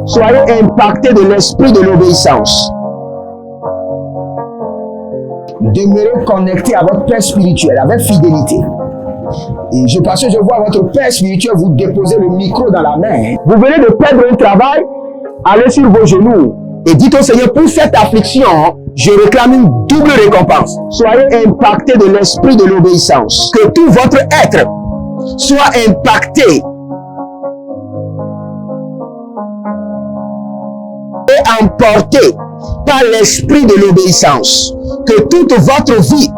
Soyez impactés de l'esprit de l'obéissance. Demeurez connectés à votre Père spirituel avec fidélité. Et parce que je vois votre Père spirituel vous déposer le micro dans la main. Vous venez de perdre un travail, allez sur vos genoux et dites au Seigneur, pour cette affliction, je réclame une double récompense. Soyez impactés de l'esprit de l'obéissance. Que tout votre être soit impacté et emporté par l'esprit de l'obéissance. Que toute votre vie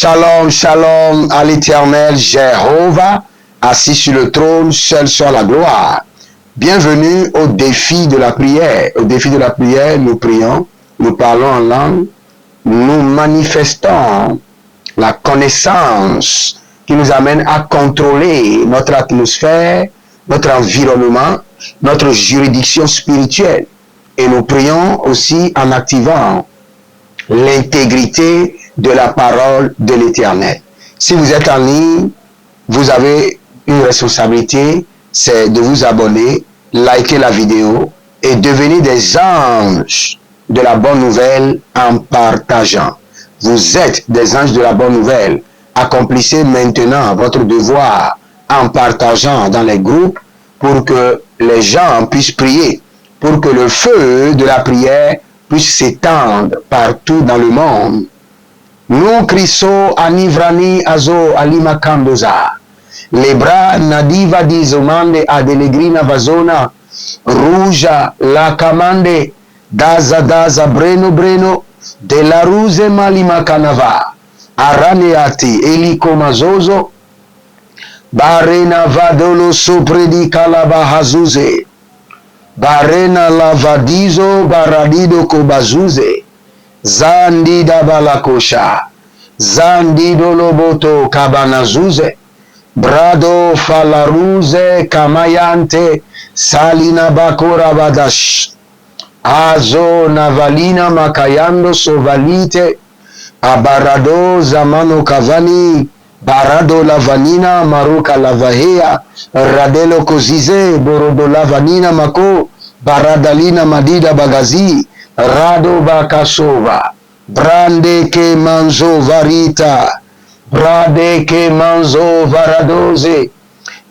Shalom, shalom à l'Éternel Jéhovah, assis sur le trône, seul soit la gloire. Bienvenue au défi de la prière. Au défi de la prière, nous prions, nous parlons en langue, nous manifestons la connaissance qui nous amène à contrôler notre atmosphère, notre environnement, notre juridiction spirituelle. Et nous prions aussi en activant l'intégrité de la parole de l'Éternel. Si vous êtes en ligne, vous avez une responsabilité, c'est de vous abonner, liker la vidéo et devenir des anges de la bonne nouvelle en partageant. Vous êtes des anges de la bonne nouvelle. Accomplissez maintenant votre devoir en partageant dans les groupes pour que les gens puissent prier, pour que le feu de la prière puisse s'étendre partout dans le monde. Nous crisso anivrani azo alimakandoza. Lebra nadiva di zomande adelegrina vazona. Ruja la kamande. Daza breno. De la ruse malimakanava. Araneati eliko mazozo. Barena vadolo sopredi kalabahazuze. Barena lavadizo baradido kobazuze. Zandida balakosha, zandido loboto kabanazuze, brado falaruze kamayante, salina bakora badash, azo navalina makayando sovalite, abarado zamano kavani, barado lavanina maruka lavahea, radelo kozize, borodo lavanina mako, baradalina madida bagazi, Rado bakasova, brande ke manzo varita, brade ke manzo varadoze,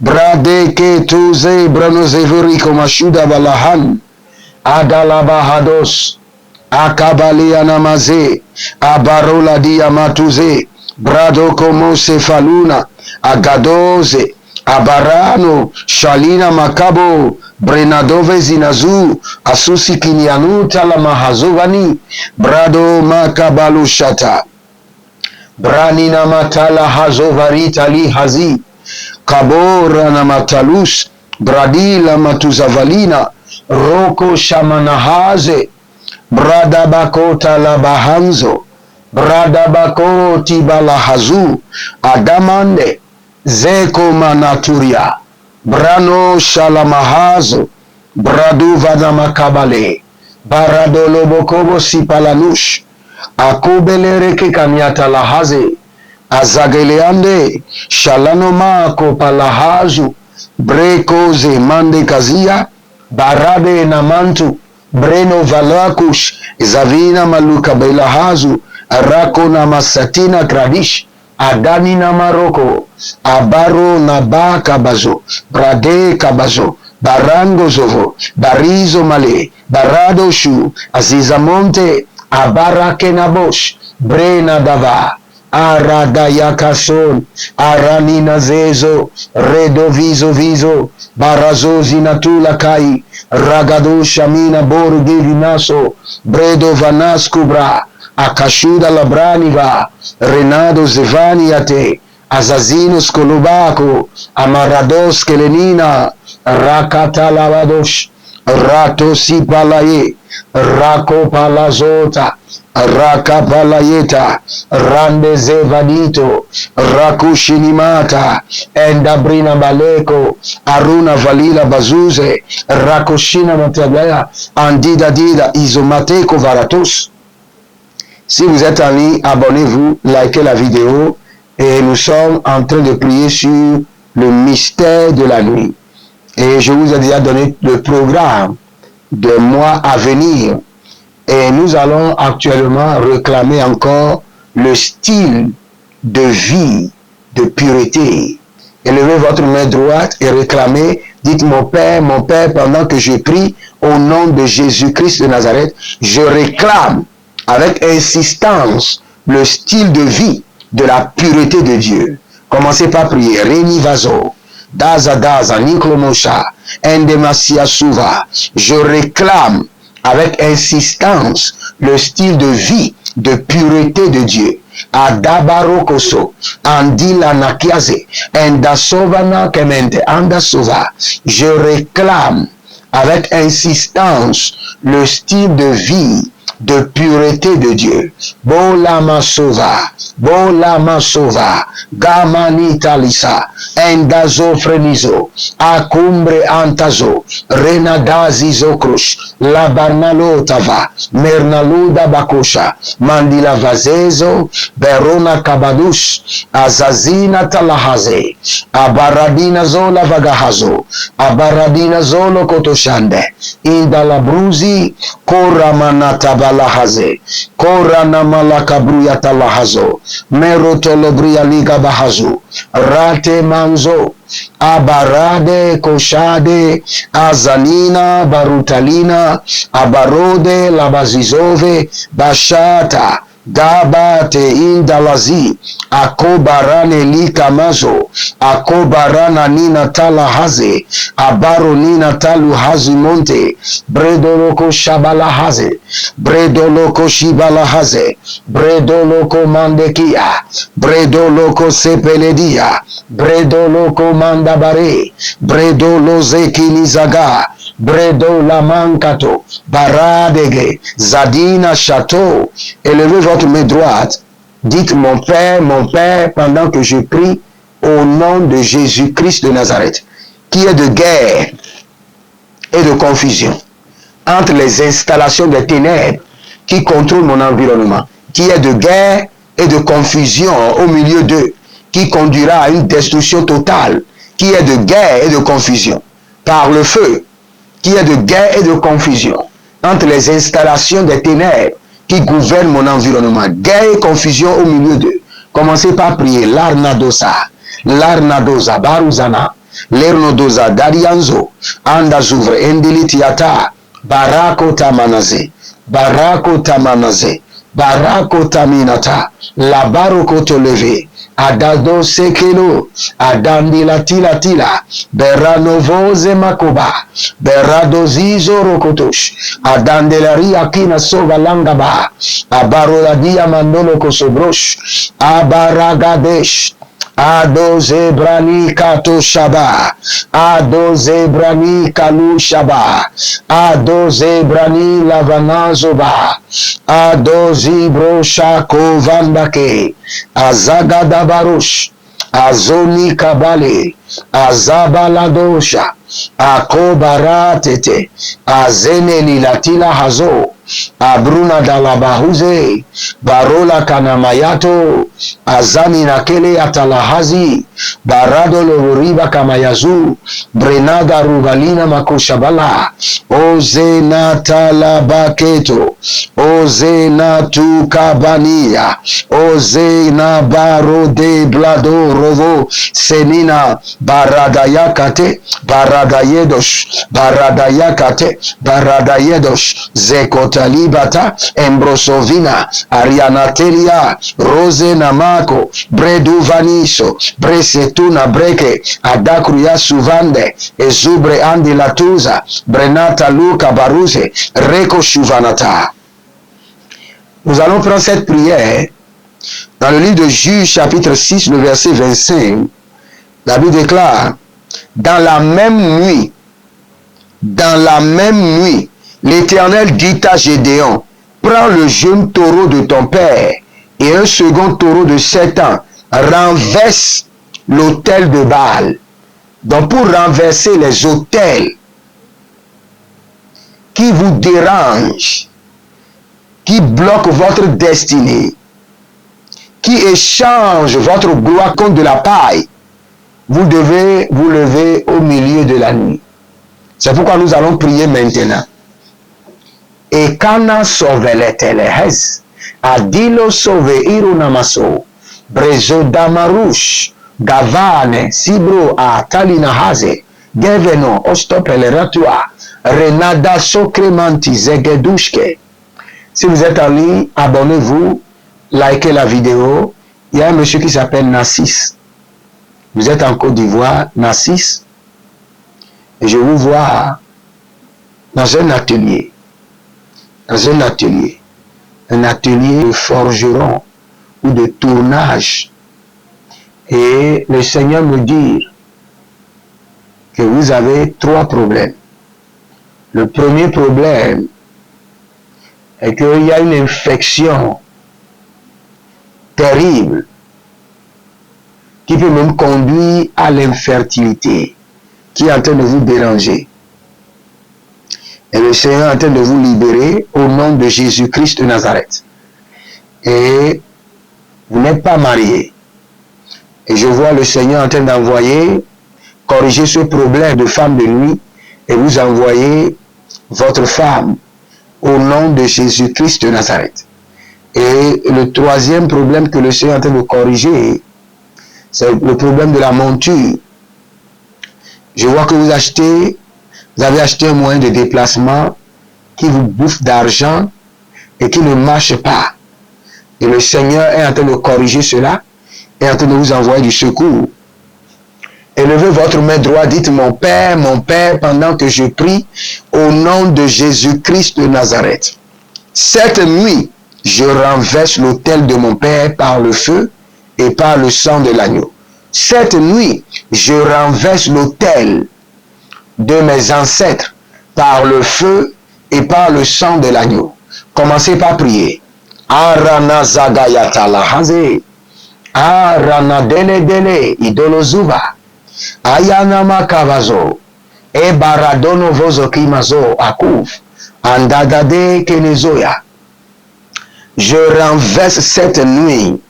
brade ke tuze branoze vuriko mashuda balahan, adalabahados, akabali anamaze, abarola diamatuze, brado como cefaluna, agadoze, abarano, shalina makabo, Brenadove zinazu, asusi kinianuta la mahazovani, brado makabalu shata. Branina matala hazovarita li hazi, kabora na matalus, bradila matuzavalina, roko shamanahaze, bradabakota la bahanzo, bradabakoti balahazu, adamande, zeko manaturia. Brano shalamahazo, bradu vadamakabale, barado lobokobo sipalanush, akubelere ke kanyata lahaze, azageleande, shalanoma kopalahazu, Brekoze mande kazia, barade namantu, breno valakush, zavina maluka belahazu, rako na masatina kradish, adani na maroko, abaro na ba kabazo, brade kabazo, barango zovo, barizo male, barado shu, azizamonte, abarake na bosh, brena dava, aradayakason, aranina zezo, redovizo vizo, barazo zinatula kai, ragado shamina borgi vinaso, bredo vanas kubra, akashuda labraniva, renado zevaniate, azazinos kolubako, amarados kelenina, rakata lavadosh, rato sipalaye, rako palazota, raka palayeta, rande zevadito, rakushinimata, endabrina baleko, aruna valila bazuze, rakoshina matagaya, andida dida, isomateko varatos. Si vous êtes en ligne, abonnez-vous, likez la vidéo et nous sommes en train de prier sur le mystère de la nuit. Et je vous ai déjà donné le programme des mois à venir. Et nous allons actuellement réclamer encore le style de vie, de pureté. Élevez votre main droite et réclamez, dites mon Père, pendant que je prie au nom de Jésus-Christ de Nazareth, je réclame avec insistance le style de vie de la pureté de Dieu. Commencez par prier. Reni Vazo, Daza Daza, Niklomosha, Endemasia Suva. Je réclame avec insistance le style de vie de pureté de Dieu. Adabarokoso, Andila Nakiaze, Endasovana Kemente, Andasova. Je réclame avec insistance le style de vie de pureté de Dieu. Bolama Sova, Gamanita Lisa, Endazo Frenizo, Acumbre Antazo, Renadazi Zokrush, Labarnalo Tava, Mernaluda Bakosha, Mandila Vazezo, Berona Kabadush, Azazina Talahaze, Abaradina Zola Vagahazo, Abaradina Zolo Kotoshande, Indalabruzi, Koramanata Balahaze, Korana Malakabruya Talahazo, Merotolobria Liga Bahazu, Rate Manzo, Abarade Koshade, Azalina Barutalina, Abarode Labazizove, Bashata, Gabate Indalazi, Akobarane Likamazo, Akobarana Nina Talahaze, Abaro Nina Talu Hazimonte, Bredoloko Shabalahaze, Bredoloko Shibalahaze, Bredoloko Mandekia, Bredoloko Sepeledia, Bredoloko Mandabare, Bredolo Zekinizaga, Bredo Lamankato, Baradege, Zadina Château. Élevez votre main droite. Dites mon Père, pendant que je prie au nom de Jésus-Christ de Nazareth, qui est de guerre et de confusion entre les installations des ténèbres qui contrôlent mon environnement, qui est de guerre et de confusion au milieu d'eux, qui conduira à une destruction totale, qui est de guerre et de confusion par le feu, qui est de guerre et de confusion entre les installations des ténèbres qui gouvernent mon environnement. Guerre et confusion au milieu d'eux. Commencez par prier. Larnadosa, Baruzana, Lernodosa, Darianzo, Andazouvre, Endilitiata, Barako Tamanaze, Barako Taminata, La Baroko Toleve, Adado Sekelo, Adandila Tila, Beranovoze Makoba, Beradozizo Rokotosh, Adandelari Akina Sova Langaba, Abaroladia Mandolo Kosobrosh, Abaragadesh, Ado Zebrani Kato Shaba, Ado Zebrani Kalu Shaba, Ado Zebrani Lavanazoba, Ado Zibro Shako Vandake, Azagada Barush, Azoni Kabale, Azabaladosha, Akobaratete, Azeneli Latila Hazo, Abruna dalabahuze, Barola kanamayato, Azani nakele atalahazi, Barado loriba kamayazu, Brenada rugalina makoshabala, Oze natalabaketo, Oze natu kabania, Oze na baro de blado rovo, Senina baradayakate, baradayedosh, baradayakate, baradayedosh, zekotalibata, embrosovina, arianatelia, rose namako, bredu vaniso, bresetuna breke, adakruya suvande, ezubre andi latuza, brenata luka baruze, reko shuvanata. Nous allons prendre cette prière dans le livre de Juges chapitre 6, le verset 25. La Bible déclare, dans la même nuit, l'Éternel dit à Gédéon, prends le jeune taureau de ton père et un second taureau de 7 ans, renverse l'autel de Baal. Donc pour renverser les autels qui vous dérangent, qui bloquent votre destinée, qui échangent votre gloire contre de la paille, vous devez vous lever au milieu de la nuit. C'est pourquoi nous allons prier maintenant. Et kana soveletelehez, adilo soveiru namaso, brezo damarush, gavane, sibro a talinahaze, geveno ostopeleratua, renada socremanti zegedushke. Si vous êtes en ligne, abonnez-vous, likez la vidéo. Il y a un monsieur qui s'appelle Nassis. Vous êtes en Côte d'Ivoire, Nassis, et je vous vois dans un atelier, un atelier de forgeron ou de tournage. Et le Seigneur me dit que vous avez 3 problèmes. Le premier problème est qu'il y a une infection terrible qui peut même conduire à l'infertilité, qui est en train de vous déranger. Et le Seigneur est en train de vous libérer au nom de Jésus-Christ de Nazareth. Et vous n'êtes pas marié. Et je vois le Seigneur en train d'envoyer, corriger ce problème de femme de nuit, et vous envoyer votre femme au nom de Jésus-Christ de Nazareth. Et le troisième problème que le Seigneur est en train de corriger, c'est le problème de la monture. Je vois que vous avez acheté un moyen de déplacement qui vous bouffe d'argent et qui ne marche pas. Et le Seigneur est en train de corriger cela et en train de vous envoyer du secours. Élevez votre main droite, dites mon Père, pendant que je prie au nom de Jésus-Christ de Nazareth. Cette nuit, je renverse l'autel de mon Père par le feu et par le sang de l'agneau. Cette nuit, je renverse l'autel de mes ancêtres par le feu et par le sang de l'agneau. Commencez par prier. Arana zagayatalahaze, arana dele idolozuba, ayanama kavazo, e baradono vozo kimazo akuf, andadade kenezoya. Je renverse cette nuit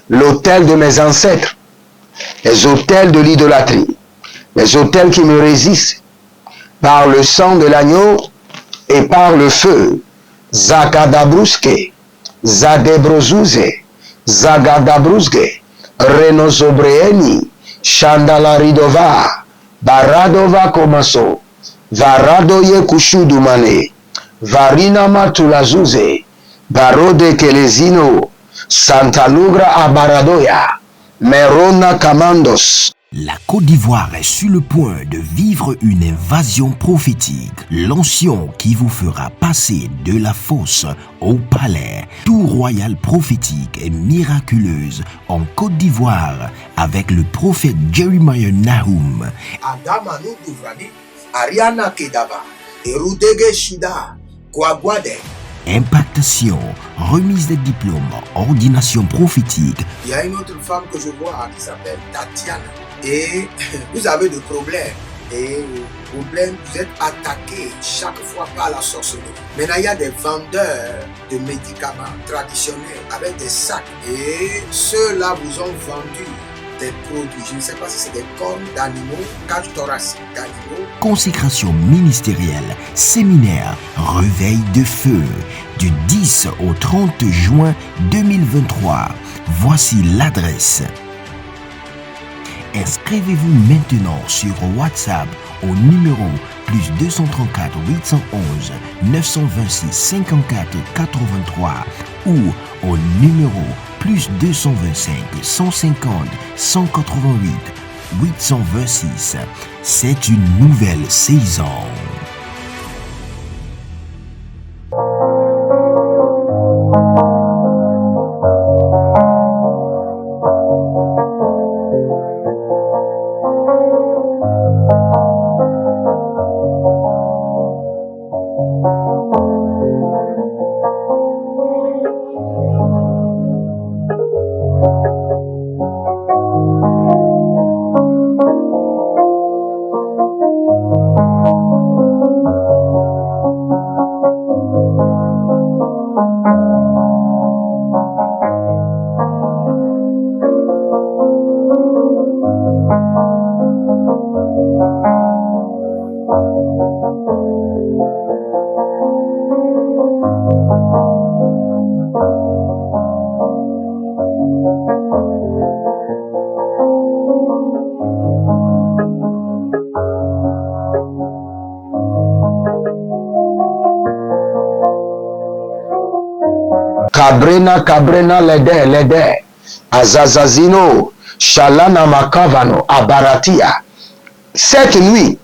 l'autel de mes ancêtres, les autels de l'idolâtrie, les autels qui me résistent, par le sang de l'agneau et par le feu. Zakadabruske, Zadebrozuze, Zagadabruske, Renozobreeni, Chandalaridova, Baradova Komaso, Varadoye Kushudumane, Varina Matulazuze, Barode Kelezino, Santa Lugra Abaradoya, Merona Kamandos. La Côte d'Ivoire est sur le point de vivre une invasion prophétique. L'onction qui vous fera passer de la fosse au palais. Tout royal prophétique et miraculeuse en Côte d'Ivoire avec le prophète Jeremiah Nahum. Adamanu Duvrani, Ariana Kedava, Erudege Shida, Kwagwade. Impactation, remise des diplômes, ordination prophétique. Il y a une autre femme que je vois qui s'appelle Tatiana. Et vous avez des problèmes. et problème, vous êtes attaqué chaque fois par la sorcellerie. Maintenant, il y a des vendeurs de médicaments traditionnels avec des sacs et ceux-là vous ont vendu des produits. Je ne sais pas si c'est des cornes d'animaux, cage thoracique d'animaux. Consécration ministérielle, séminaire, réveil de feu, du 10 au 30 juin 2023. Voici l'adresse. Inscrivez-vous maintenant sur WhatsApp au numéro plus 234 811 926 54 83 ou au numéro plus 225 150 188 826. C'est une nouvelle saison. Cabrena lede, Azazazino, Shalana Makavano, Abaratia. Cette nuit,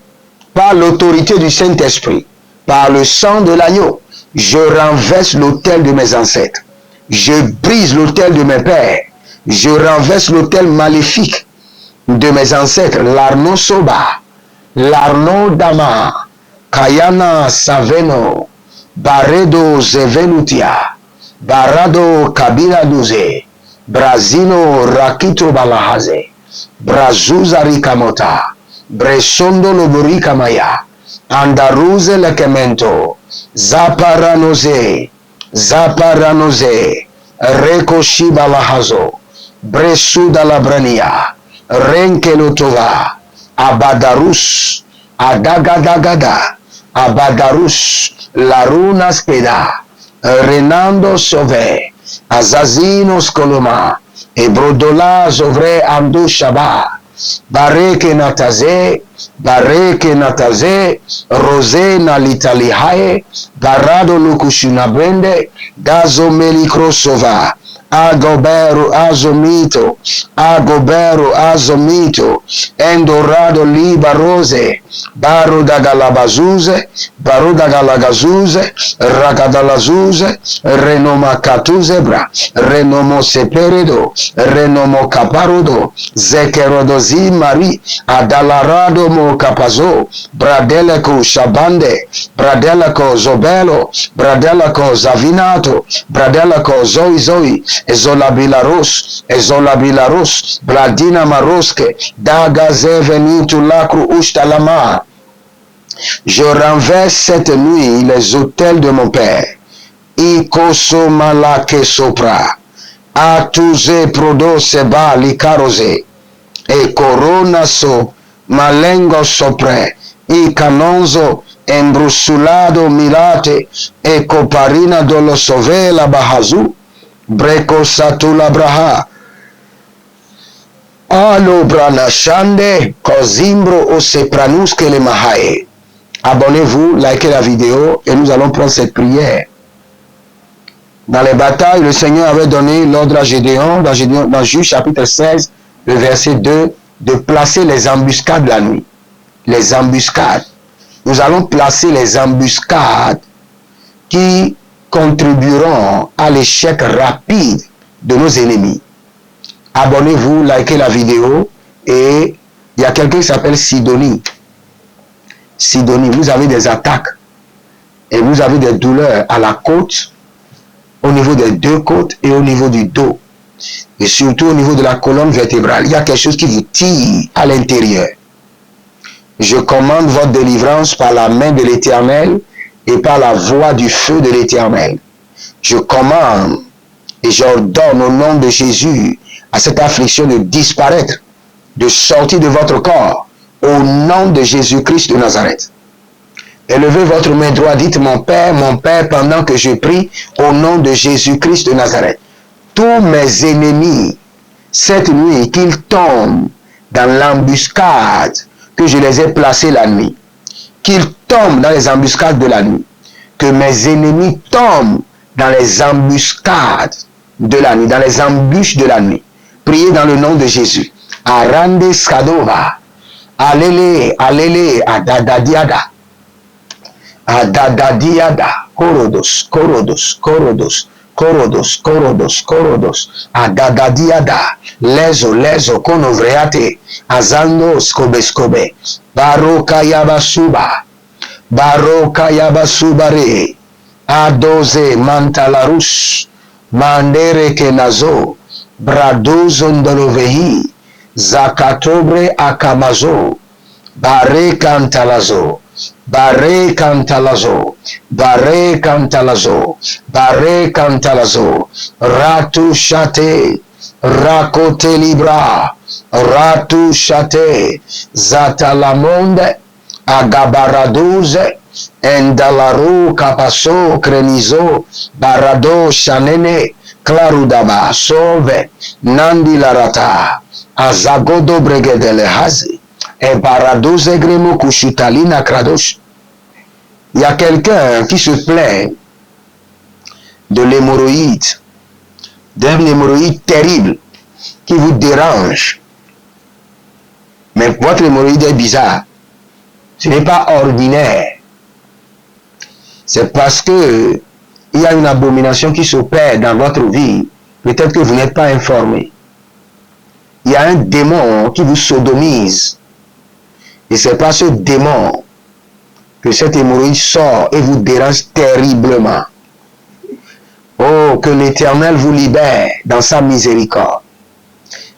par l'autorité du Saint-Esprit, par le sang de l'agneau, je renverse l'autel de mes ancêtres. Je brise l'autel de mes pères. Je renverse l'autel maléfique de mes ancêtres. L'Arno Soba, l'Arno Dama, Kayana Saveno, Baredo Zevenutia, Barado Kabila Duze, Brazino Rakito Balahaze, Brazuza Rikamota, Bresondo Loborika Maya, Andaruze Lekemento, Zaparanoze, Rekoshi Balahazo, Bresuda Labrania, Renkelotova, Abadarus, Adagadagada, Abadarus, Laruna Speda, Renando Sove, Azazino Skoloma, Ebrodola Zovre Amdo Shaba, Bareke Nataze, Rose Nalitalihae, Barado Lukushunabende, Dazo Melikrosova, Agobero Azomito, Endorado Liba Rose, Baro da Galabazuze, Ragadalazuze, Renoma Catuzebra, Renomo Seperedo, Renomo Caparodo, Zekerodozi Mari, Adalarado Mo Capazo, Bradeleco Shabande, Bradeleco Zobelo, Bradeleco Zavinato, Bradeleco Zoi, Ezola Bilaros, Bladina Maroske, Daga Zevenitu Lacru Ushtalama. Je renverse cette nuit les autels de mon père. Ikoso Malake Sopra, Atuze Prodo Seba Likarose, e Corona So, Malengo Sopre, Icanonzo, Embrusulado Milate, e Coparina Dolo Sovela Bahazu, Breko Satula Braha, Alo Branashande, Kozimbro Osepranuske le Mahae. Abonnez-vous, likez la vidéo et nous allons prendre cette prière. Dans les batailles, le Seigneur avait donné l'ordre à Gédéon, dans Juge chapitre 16, le verset 2, de placer les embuscades la nuit. Les embuscades. Nous allons placer les embuscades qui contribueront à l'échec rapide de nos ennemis. Abonnez-vous, likez la vidéo et il y a quelqu'un qui s'appelle Sidonie. Sidonie, vous avez des attaques et vous avez des douleurs à la côte, au niveau des deux côtes et au niveau du dos. Et surtout au niveau de la colonne vertébrale. Il y a quelque chose qui vous tire à l'intérieur. Je commande votre délivrance par la main de l'Éternel et par la voix du feu de l'Éternel. Je commande et j'ordonne au nom de Jésus à cette affliction de disparaître, de sortir de votre corps, au nom de Jésus-Christ de Nazareth. Élevez votre main droite, dites mon Père, pendant que je prie au nom de Jésus-Christ de Nazareth. Tous mes ennemis, cette nuit, qu'ils tombent dans l'embuscade que je les ai placés la nuit. Qu'ils tombent dans les embuscades de la nuit. Que mes ennemis tombent dans les embuscades de la nuit, dans les embûches de la nuit. Priez dans le nom de Jésus. Arande Skadova. Alele, alele, adadadiada. Adadadiada. Korodos, korodos, korodos. Korodos, korodos, korodos. Adadadiada. Lezo, lezo, konovreate. Azando, skobe, skobe. Baroka yabasuba. Baroka yabasubare. Adoze mantalarus. Mandere kenazo. Bradozo ndolovehi. Zakatobre akamazo. Bare kantalazo. Bare kantalazo. Bare kantalazo. Bare kantalazo. Ratu shate. Rakote libra. Ratu shate. Zatalamonde. Agabaraduze. Endalaru kapaso krenizo. Barado shanene. Clarudaba sove. Nandi larata. Azagodo bregedele hazi. Et baradoze gremo kushutalina kradosh. Il y a quelqu'un qui se plaint de l'hémorroïde, d'un hémorroïde terrible qui vous dérange. Mais votre hémorroïde est bizarre. Ce n'est pas ordinaire. C'est parce que il y a une abomination qui s'opère dans votre vie. Peut-être que vous n'êtes pas informé. Il y a un démon qui vous sodomise. Et c'est pas ce démon que cette hémorroïde sort et vous dérange terriblement. Oh, que l'Éternel vous libère dans sa miséricorde.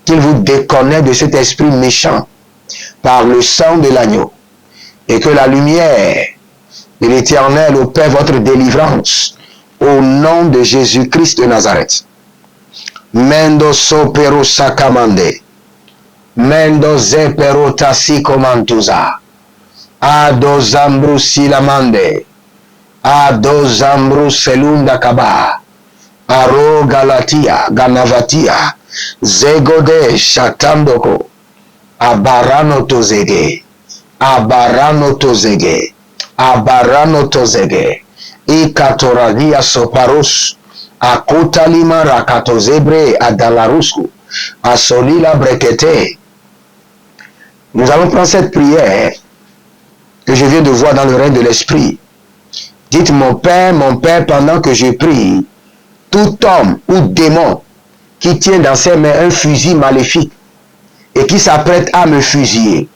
Qu'il vous déconnecte de cet esprit méchant par le sang de l'agneau. Et que la lumière de l'Éternel opère votre délivrance au nom de Jésus-Christ de Nazareth. Mendo sopero sakamande. Mendo zepero tasikomantuza. Ado zambru silamande. Ado zambru selunda kaba. Aro galatia, ganavatia. Zegode shatandoko. Abarano tozege. Abarano tozege. Abarano tozege. Ikatoragia soparus. Akotalima rakatozebre adalarusku. Asolila brekete. Nous allons prendre cette prière que je viens de voir dans le règne de l'esprit. Dites mon Père, pendant que je prie, tout homme ou démon qui tient dans ses mains un fusil maléfique et qui s'apprête à me fusiller,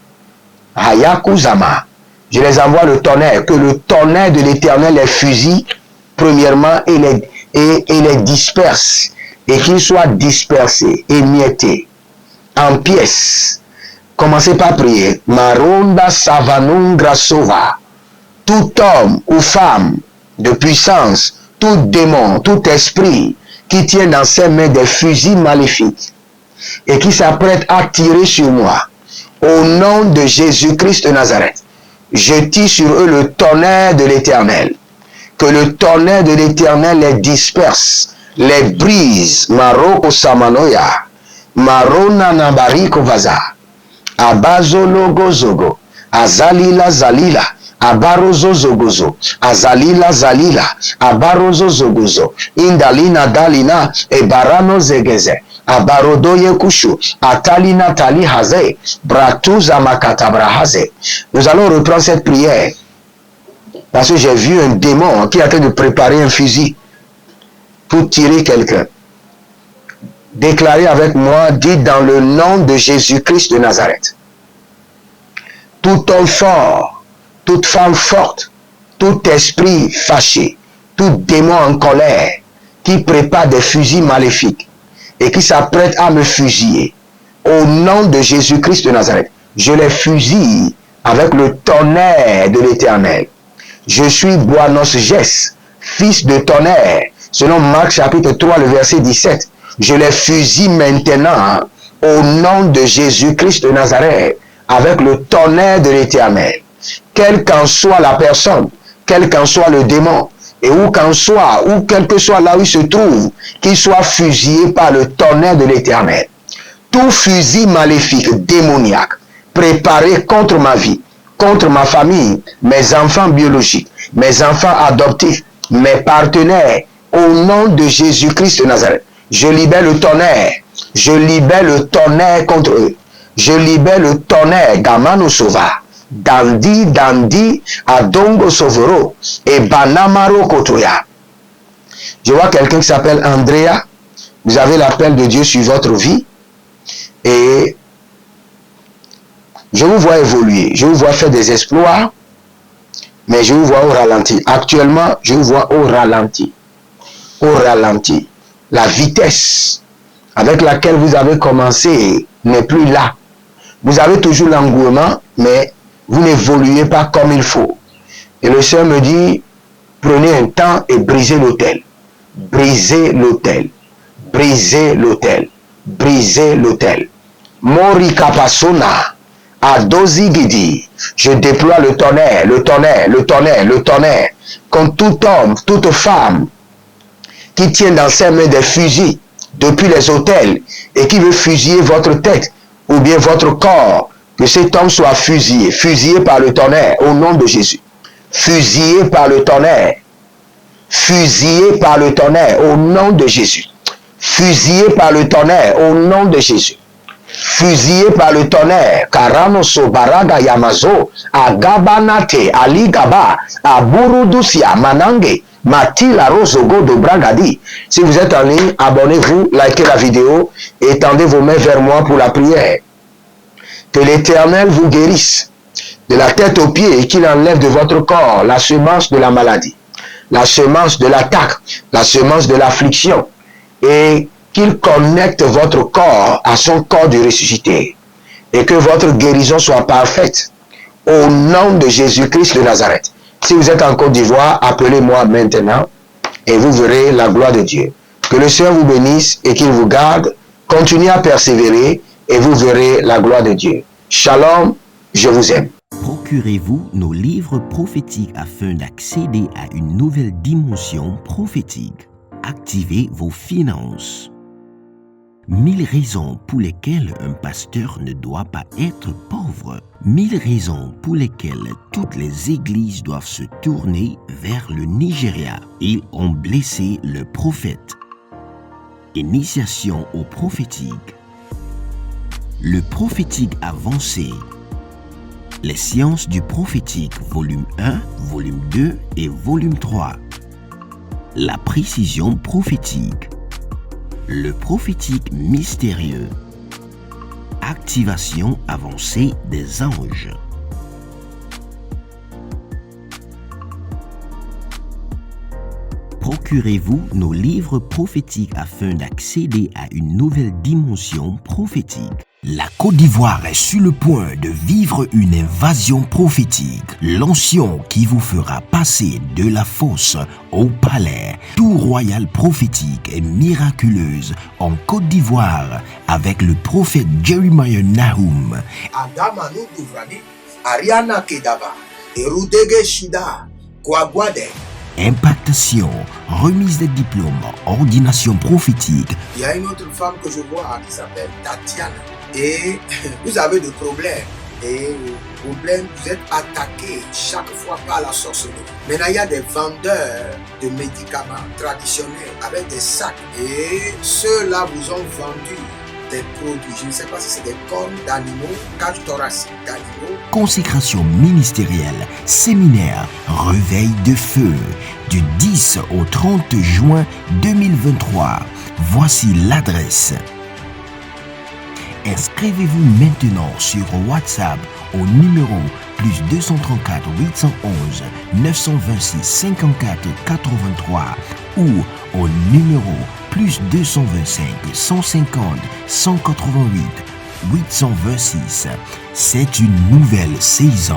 Hayakuzama, je les envoie le tonnerre, que le tonnerre de l'Éternel les fusille premièrement et les disperse, et qu'ils soient dispersés, émiettés, en pièces. Commencez par prier. Maronda savanungra sova. Tout homme ou femme de puissance, tout démon, tout esprit qui tient dans ses mains des fusils maléfiques et qui s'apprête à tirer sur moi, au nom de Jésus-Christ de Nazareth, je tire sur eux le tonnerre de l'Éternel. Que le tonnerre de l'Éternel les disperse, les brise. Maroko samanoya. Marona nabariko vaza. Abazo logo zogo. Azalila zalila. Abarozo zogozo. Azalila zalila. Abarozo zogozo. Indalina dalina. Ebarano zegeze. Abarodoye kushu. Atalina tali haze. Bratuza makatabra haze. Nous allons reprendre cette prière. Parce que j'ai vu un démon qui est en train de préparer un fusil pour tirer quelqu'un. Déclarez avec moi, dites dans le nom de Jésus-Christ de Nazareth. Tout homme fort, toute femme forte, tout esprit fâché, tout démon en colère qui prépare des fusils maléfiques et qui s'apprête à me fusiller, au nom de Jésus-Christ de Nazareth, je les fusille avec le tonnerre de l'Éternel. Je suis Boanos-Gès, fils de tonnerre, selon Marc chapitre 3, le verset 17. Je les fusille maintenant au nom de Jésus-Christ de Nazareth, avec le tonnerre de l'Éternel. Quelle qu'en soit la personne, quel qu'en soit le démon, et où qu'en soit, ou quel que soit là où il se trouve, qu'il soit fusillé par le tonnerre de l'Éternel. Tout fusil maléfique, démoniaque, préparé contre ma vie, contre ma famille, mes enfants biologiques, mes enfants adoptifs, mes partenaires, au nom de Jésus-Christ de Nazareth, je libère le tonnerre, je libère le tonnerre contre eux, je libère le tonnerre, Gamano Sova, Dandi, Adongo Sovoro, et Banamaro Kotoya. Je vois quelqu'un qui s'appelle Andrea, vous avez l'appel de Dieu sur votre vie, et je vous vois évoluer, je vous vois faire des exploits, mais je vous vois au ralenti. Actuellement, je vous vois au ralenti. Au ralenti. La vitesse avec laquelle vous avez commencé n'est plus là. Vous avez toujours l'engouement, mais vous n'évoluez pas comme il faut. Et le Seigneur me dit, prenez un temps et brisez l'autel. Brisez l'autel. Brisez l'autel. Brisez l'autel. Mori Kapasona. Adozigidi. Je déploie le tonnerre, le tonnerre, le tonnerre, le tonnerre. Contre tout homme, toute femme qui tient dans ses mains des fusils depuis les autels et qui veut fusiller votre tête ou bien votre corps, que cet homme soit fusillé, fusillé par le tonnerre au nom de Jésus. Fusillé par le tonnerre. Fusillé par le tonnerre au nom de Jésus. Fusillé par le tonnerre au nom de Jésus. Fusillé par le tonnerre, Karano Sobaraga Yamazo, Agabanate, Aligaba, Aburudusia, Manange, Matila Rosogo de Bragadi. Si vous êtes en ligne, abonnez-vous, likez la vidéo et tendez vos mains vers moi pour la prière. Que l'Éternel vous guérisse de la tête aux pieds et qu'il enlève de votre corps la semence de la maladie, la semence de l'attaque, la semence de l'affliction, et qu'il connecte votre corps à son corps du ressuscité et que votre guérison soit parfaite au nom de Jésus-Christ de Nazareth. Si vous êtes en Côte d'Ivoire, appelez-moi maintenant et vous verrez la gloire de Dieu. Que le Seigneur vous bénisse et qu'il vous garde. Continuez à persévérer et vous verrez la gloire de Dieu. Shalom, je vous aime. Procurez-vous nos livres prophétiques afin d'accéder à une nouvelle dimension prophétique. Activez vos finances. 1000 raisons pour lesquelles un pasteur ne doit pas être pauvre. 1000 raisons pour lesquelles toutes les églises doivent se tourner vers le Nigeria. Ils ont blessé le prophète. Initiation au prophétique. Le prophétique avancé. Les sciences du prophétique, volume 1, volume 2 et volume 3. La précision prophétique. Le prophétique mystérieux. Activation avancée des anges. Procurez-vous nos livres prophétiques afin d'accéder à une nouvelle dimension prophétique. La Côte d'Ivoire est sur le point de vivre une invasion prophétique. L'onction qui vous fera passer de la fosse au palais. Tout royal prophétique et miraculeuse en Côte d'Ivoire avec le prophète Jeremiah Nahum. Adamanu Duvrani, Ariana Kedava, Erudege Shida, Kwagwade. Impactation, remise des diplômes, ordination prophétique. Il y a une autre femme que je vois qui s'appelle Tatiana. Et vous avez des problèmes. Et problème, vous êtes attaqué chaque fois par la sorcellerie. Maintenant, il y a des vendeurs de médicaments traditionnels avec des sacs. Et ceux-là vous ont vendu des produits. Je ne sais pas si c'est des cornes d'animaux, cage thoracique d'animaux. Consécration ministérielle, séminaire, réveil de feu, du 10 au 30 juin 2023. Voici l'adresse. Inscrivez-vous maintenant sur WhatsApp au numéro plus 234 811 926 54 83 ou au numéro plus 225 150 188 826. C'est une nouvelle saison.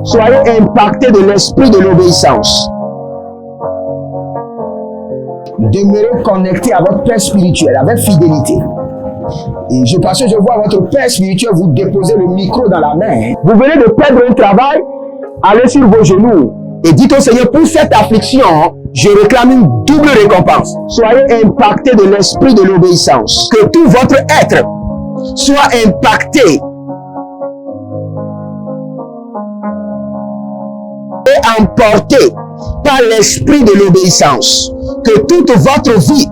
Soyez impactés de l'esprit de l'obéissance. Demeurez connectés à votre Père spirituel avec fidélité. Et parce que je vois votre Père spirituel vous déposer le micro dans la main. Vous venez de perdre un travail, allez sur vos genoux et dites au Seigneur, pour cette affliction, je réclame une double récompense. Soyez impactés de l'esprit de l'obéissance. Que tout votre être soit impacté et emporté par l'esprit de l'obéissance. Que toute votre vie